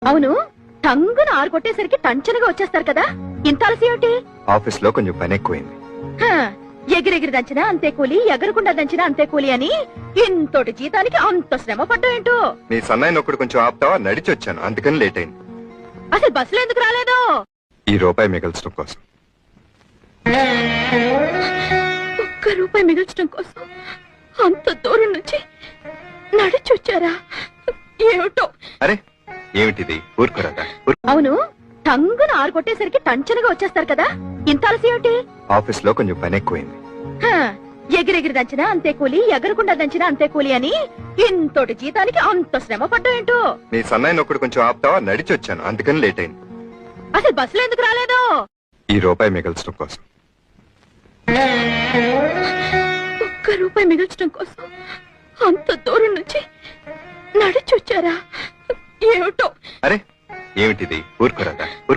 అవును, టంగున ఆరు కొట్టేసరికి టంచనగా వచ్చేస్తారు కదా, ఇంత అలసి ఏమిటి? ఆఫీస్ లో కొంచెం పని ఎక్కువైంది. హ, ఎగిరెగిరి దంచినా అంతే కూలి, ఎగరకుండా దంచినా అంతే కూలి అని ఇంతోటి జీతానికి అంత శ్రమ పడ్డాయేంటో. నీ సన్నాయి నొక్కడు కొంచెం ఆపుతావా? నడిచి వచ్చాను, అందుకని లేట్ అయింది. అసలు బస్సులో ఎందుకు రాలేదు? ఈ రూపాయి మిగల్చడం కోసం. ₹1 మిగిల్చడం కోసం అంత దూరం నుంచి నడిచొచ్చారా? ఏమిటో. అరే ఏమిటిది, ఊరుకోరాదా? అవును, టంగున ఆరు కొట్టేసరికి టంచనగా వచ్చేస్తారు కదా, ఇంత అలసి ఏమిటి? ఆఫీస్ లో కొంచెం పని ఎక్కువైంది. హ, ఎగిరెగిరి దంచినా అంతే కూలి, ఎగరకుండా దంచినా అంతే కూలి అని ఇంతోటి జీతానికి అంత శ్రమ పడ్డాయేంటో. నీ సన్నాయి నొక్కడు కొంచెం ఆపుతావా? నడిచి వచ్చాను, అందుకని లేట్ అయింది. అసలు బస్సులో ఎందుకు రాలేదు? ఈ రూపాయి మిగల్చడం కోసం. ₹1 మిగిల్చడం కోసం అంత దూరం నుంచి నడిచొచ్చారా? ఏమిటో. అరే ఏమిటిది, ఊరుకోరాదా?